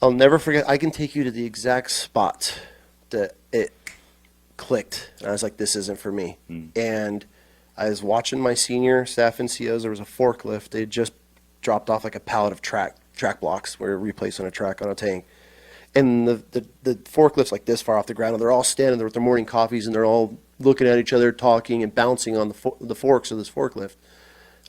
I'll never forget. I can take you to the exact spot that it clicked. And I was like, this isn't for me. Mm. And I was watching my senior staff NCOs. There was a forklift. They had just dropped off like a pallet of track blocks where replacing a track on a tank. And the forklift's like this far off the ground. And they're all standing there with their morning coffees and they're all looking at each other, talking and bouncing on the forks of this forklift.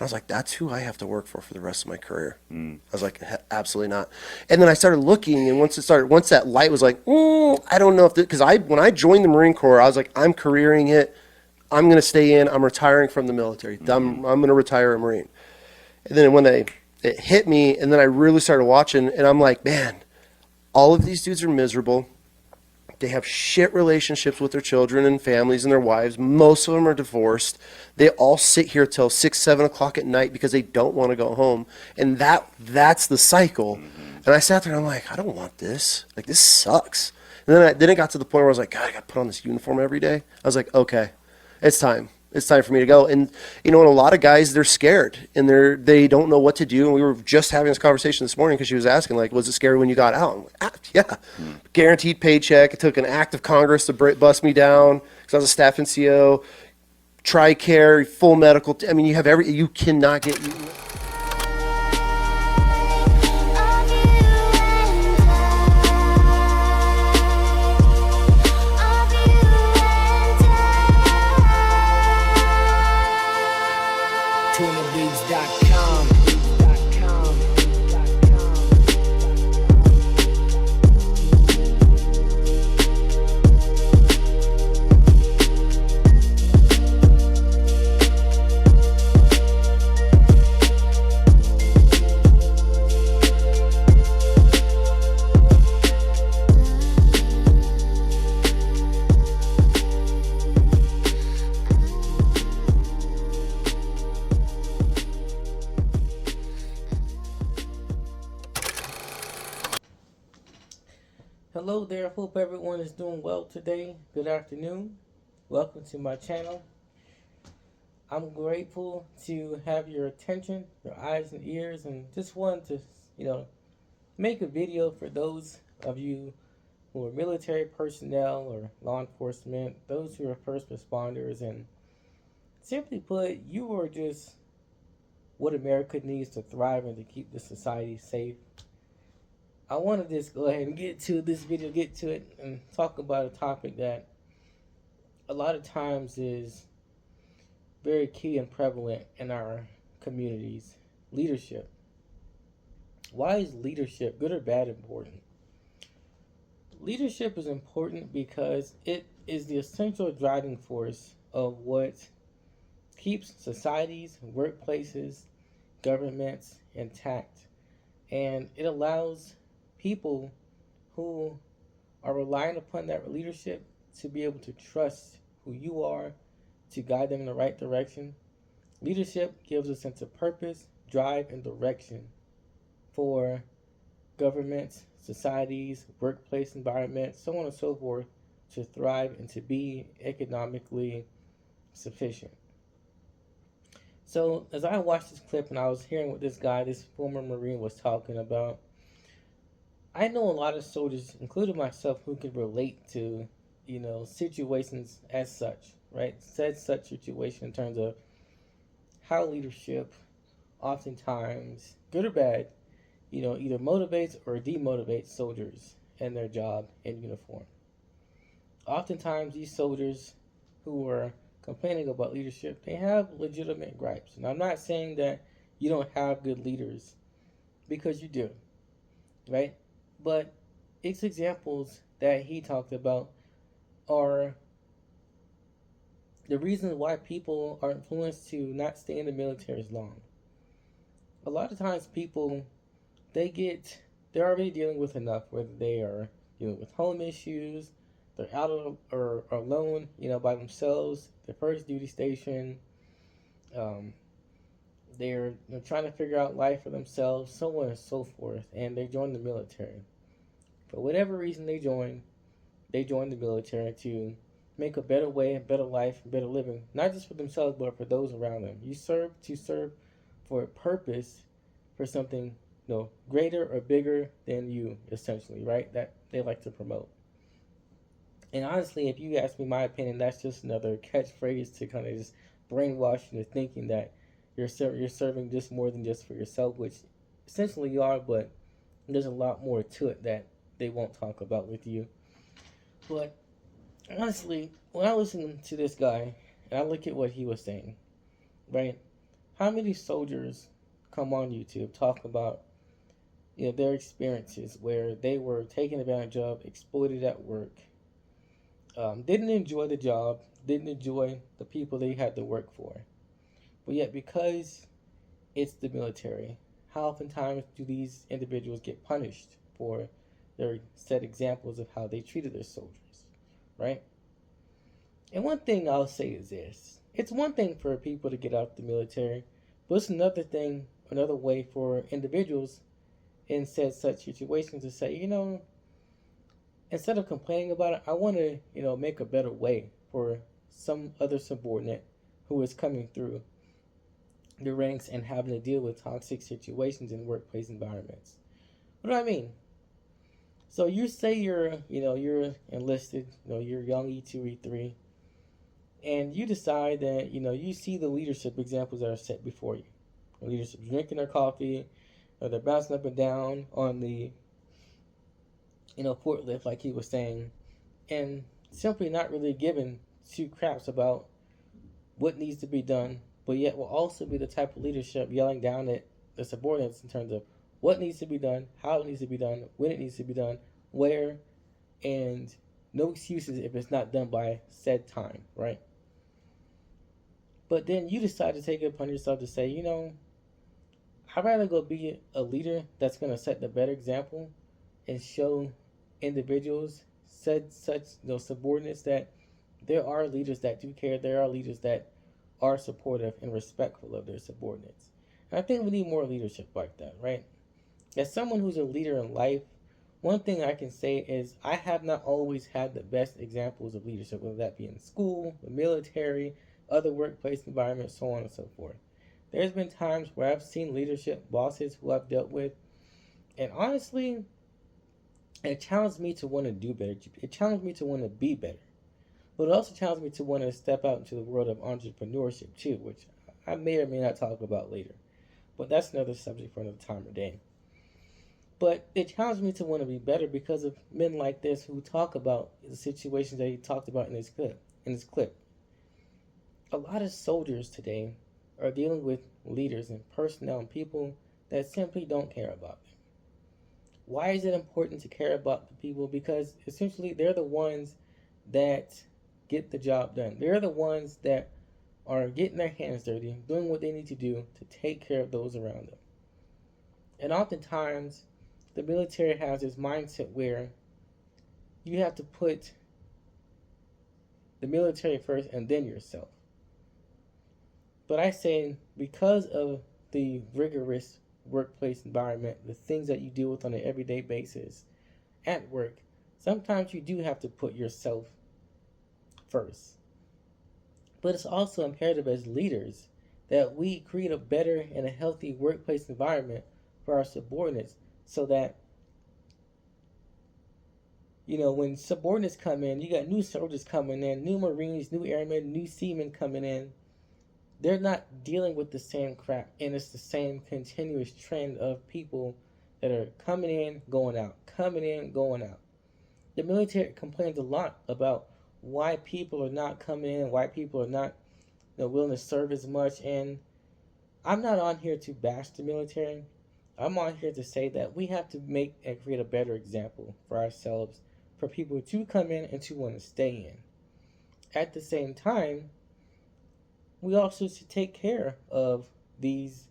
I was like, that's who I have to work for the rest of my career. Mm. I was like, absolutely not. And then I started looking, and once that light was like, I don't know if because when I joined the Marine Corps, I was like, I'm careering it. I'm going to stay in. I'm retiring from the military. Mm-hmm. I'm going to retire a Marine. And then it hit me, and then I really started watching, and I'm like, man, all of these dudes are miserable. They have shit relationships with their children and families and their wives. Most of them are divorced. They all sit here till 6, 7 o'clock at night because they don't want to go home. And that's the cycle. Mm-hmm. And I sat there and I'm like, I don't want this. Like, this sucks. And then it got to the point where I was like, God, I got to put on this uniform every day. I was like, okay, it's time. It's time for me to go. And and a lot of guys, they're scared and they don't know what to do. And we were just having this conversation this morning because she was asking, like, was it scary when you got out? I'm like, yeah, Mm. guaranteed paycheck. It took an act of Congress to bust me down because I was a staff NCO, TRICARE, full medical. I mean, you cannot get. TunaBeats.com. Hello there, hope everyone is doing well today. Good afternoon. Welcome to my channel. I'm grateful to have your attention, your eyes and ears, and just wanted to, make a video for those of you who are military personnel or law enforcement, those who are first responders, and simply put, you are just what America needs to thrive and to keep the society safe. I want to just go ahead and get to this video, get to it, and talk about a topic that a lot of times is very key and prevalent in our communities: leadership. Why is leadership, good or bad, important? Leadership is important because it is the essential driving force of what keeps societies, workplaces, governments intact. And it allows people who are relying upon that leadership to be able to trust who you are, to guide them in the right direction. Leadership gives a sense of purpose, drive, and direction for governments, societies, workplace environments, so on and so forth, to thrive and to be economically sufficient. So as I watched this clip and I was hearing what this former Marine was talking about, I know a lot of soldiers, including myself, who can relate to, situations as such, right? Said such situation in terms of how leadership oftentimes, good or bad, either motivates or demotivates soldiers in their job in uniform. Oftentimes these soldiers who are complaining about leadership, they have legitimate gripes. And I'm not saying that you don't have good leaders, because you do, right? But its examples that he talked about are the reasons why people are influenced to not stay in the military as long. A lot of times people, they're already dealing with enough, whether they are dealing with home issues, they're out or alone, by themselves, their first duty station, um, they're trying to figure out life for themselves, so on and so forth, and they join the military. For whatever reason they join the military to make a better way, a better life, a better living, not just for themselves, but for those around them. You serve to serve for a purpose, for something greater or bigger than you, essentially, right? That they like to promote. And honestly, if you ask me my opinion, that's just another catchphrase to kind of just brainwash you into thinking that you're serving just more than just for yourself, which essentially you are, but there's a lot more to it that they won't talk about with you. But honestly, when I listen to this guy and I look at what he was saying, right? How many soldiers come on YouTube talk about their experiences where they were taken advantage of, exploited at work, didn't enjoy the job, didn't enjoy the people they had to work for, but yet because it's the military, how oftentimes do these individuals get punished for their set examples of how they treated their soldiers, right? And one thing I'll say is this: it's one thing for people to get out the military, but it's another way for individuals in such situations to say, instead of complaining about it, I want to, make a better way for some other subordinate who is coming through the ranks and having to deal with toxic situations in workplace environments. What do I mean? So you say you're enlisted, you're young E2, E3, and you decide that, you see the leadership examples that are set before you. The leadership's drinking their coffee, or they're bouncing up and down on the, forklift, like he was saying, and simply not really giving two craps about what needs to be done, but yet will also be the type of leadership yelling down at the subordinates in terms of what needs to be done, how it needs to be done, when it needs to be done, where, and no excuses if it's not done by said time, right? But then you decide to take it upon yourself to say, I'd rather go be a leader that's going to set the better example and show individuals, said such subordinates, that there are leaders that do care. There are leaders that are supportive and respectful of their subordinates. And I think we need more leadership like that, right? As someone who's a leader in life, one thing I can say is I have not always had the best examples of leadership, whether that be in school, the military, other workplace environments, so on and so forth. There's been times where I've seen leadership bosses who I've dealt with, and honestly, it challenged me to want to do better. It challenged me to want to be better. But it also challenged me to want to step out into the world of entrepreneurship too, which I may or may not talk about later. But that's another subject for another time or day. But it challenged me to want to be better because of men like this who talk about the situations that he talked about in his clip. A lot of soldiers today are dealing with leaders and personnel and people that simply don't care about them. Why is it important to care about the people? Because essentially they're the ones that get the job done. They're the ones that are getting their hands dirty, doing what they need to do to take care of those around them. And oftentimes, the military has this mindset where you have to put the military first and then yourself. But I say, because of the rigorous workplace environment, the things that you deal with on an everyday basis at work, sometimes you do have to put yourself first. But it's also imperative as leaders that we create a better and a healthy workplace environment for our subordinates, so that when subordinates come in, you got new soldiers coming in, new Marines, new airmen, new seamen coming in. They're not dealing with the same crap, and it's the same continuous trend of people that are coming in, going out, coming in, going out. The military complains a lot about why people are not coming in, why people are not willing to serve as much. And I'm not on here to bash the military. I'm on here to say that we have to make and create a better example for ourselves, for people to come in and to want to stay in. At the same time, we also should take care of these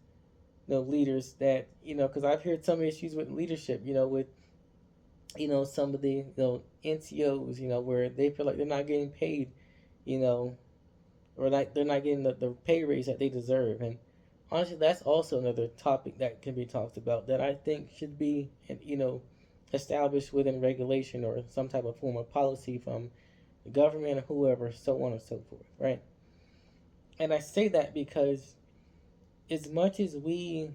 leaders that, because I've heard some issues with leadership, with, some of the, NCOs, where they feel like they're not getting paid, or like they're not getting the pay raise that they deserve. And honestly, that's also another topic that can be talked about that I think should be, established within regulation or some type of form of policy from the government or whoever, so on and so forth, right? And I say that because as much as we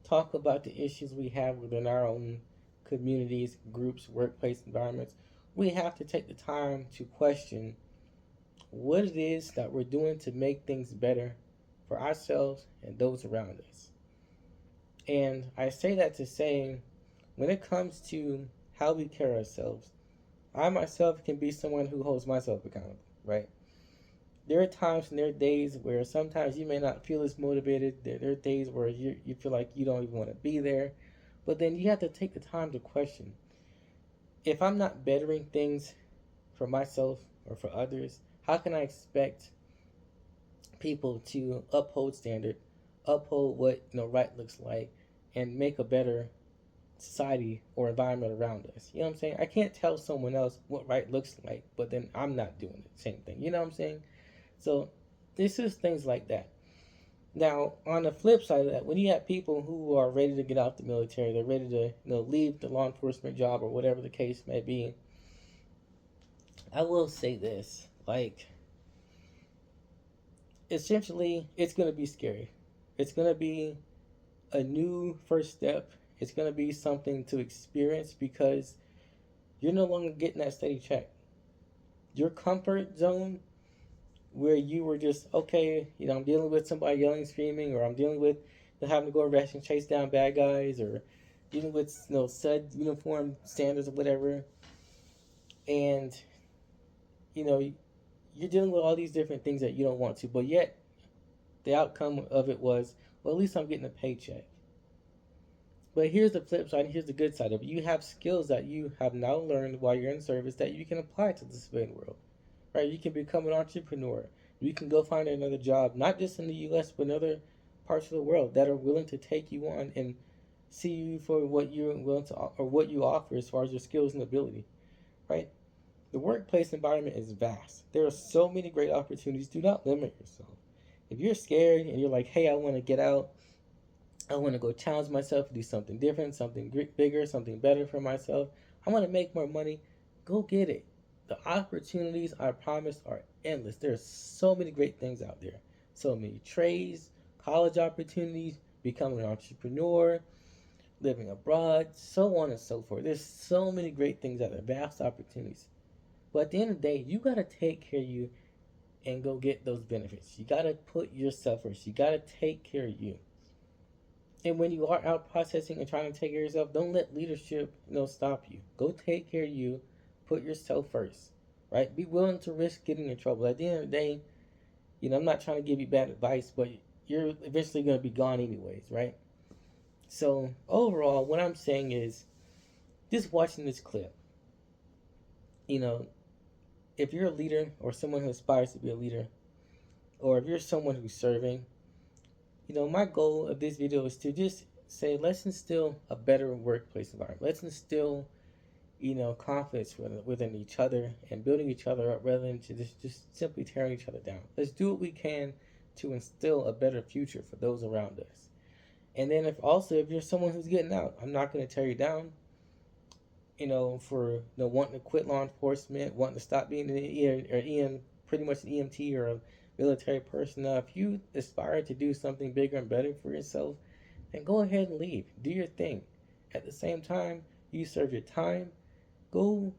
talk about the issues we have within our own communities, groups, workplace environments, we have to take the time to question what it is that we're doing to make things better for ourselves and those around us. And I say that to say, when it comes to how we care ourselves, I myself can be someone who holds myself accountable, right? There are times and there are days where sometimes you may not feel as motivated. There are days where you feel like you don't even want to be there. But then you have to take the time to question, if I'm not bettering things for myself or for others, how can I expect people to uphold standard, uphold what right looks like, and make a better society or environment around us? You know what I'm saying? I can't tell someone else what right looks like, but then I'm not doing the same thing. You know what I'm saying? So this is things like that. Now, on the flip side of that, when you have people who are ready to get out the military, they're ready to leave the law enforcement job or whatever the case may be. I will say this, like, essentially, it's going to be scary. It's going to be a new first step. It's going to be something to experience because you're no longer getting that steady check. Your comfort zone, where you were just, okay, I'm dealing with somebody yelling, screaming, or I'm dealing with having to go arrest and chase down bad guys, or dealing with said uniform standards or whatever, and you're dealing with all these different things that you don't want to, but yet the outcome of it was, well, at least I'm getting a paycheck. But here's the flip side, and here's the good side of it. You have skills that you have now learned while you're in service that you can apply to the civilian world. Right? You can become an entrepreneur. You can go find another job, not just in the U.S., but in other parts of the world that are willing to take you on and see you for what you're willing to, or what you offer as far as your skills and ability. Right? The workplace environment is vast. There are so many great opportunities. Do not limit yourself. If you're scared and you're like, hey, I want to get out, I want to go challenge myself, do something different, something bigger, something better for myself, I want to make more money, go get it. The opportunities, I promise, are endless. There's so many great things out there. So many trades, college opportunities, becoming an entrepreneur, living abroad, so on and so forth. There's so many great things out there, vast opportunities. But at the end of the day, you got to take care of you and go get those benefits. You got to put yourself first. You got to take care of you. And when you are out processing and trying to take care of yourself, don't let leadership, stop you. Go take care of you. Put yourself first, right? Be willing to risk getting in trouble. At the end of the day, I'm not trying to give you bad advice, but you're eventually going to be gone anyways, right? So overall, what I'm saying is, just watching this clip, if you're a leader or someone who aspires to be a leader, or if you're someone who's serving, my goal of this video is to just say, let's instill a better workplace environment. Let's instill confidence within each other and building each other up rather than to just simply tearing each other down. Let's do what we can to instill a better future for those around us. And then if you're someone who's getting out, I'm not going to tear you down, for wanting to quit law enforcement, wanting to stop being pretty much an EMT or a military personnel. If you aspire to do something bigger and better for yourself, then go ahead and leave. Do your thing. At the same time, you serve your time. Go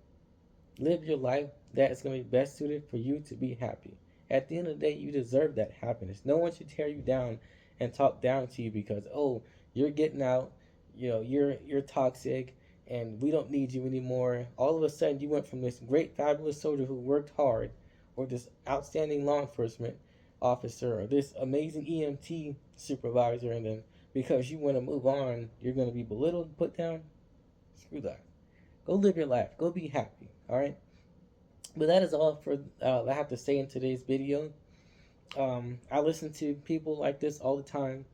live your life that is going to be best suited for you to be happy. At the end of the day, you deserve that happiness. No one should tear you down and talk down to you because, oh, you're getting out, you're toxic, and we don't need you anymore. All of a sudden, you went from this great, fabulous soldier who worked hard, or this outstanding law enforcement officer, or this amazing EMT supervisor, and then because you want to move on, you're going to be belittled, put down. Screw that. Go live your life. Go be happy. All right. But that is all for I have to say in today's video. I listen to people like this all the time.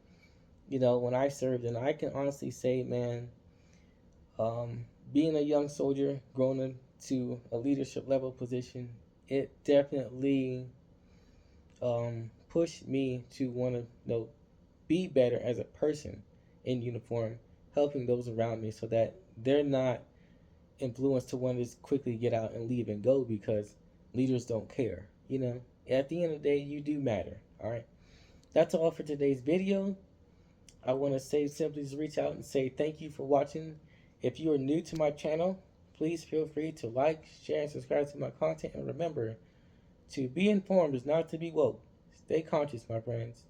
When I served, and I can honestly say, man, being a young soldier, growing into a leadership level position, it definitely pushed me to want to be better as a person in uniform, helping those around me so that they're not influenced to want to just quickly get out and leave and go because leaders don't care. At the end of the day, you do matter. All right. That's all for today's video. I want to say simply just reach out and say thank you for watching. If you are new to my channel, please feel free to like, share, and subscribe to my content. And remember, to be informed is not to be woke. Stay conscious, my friends.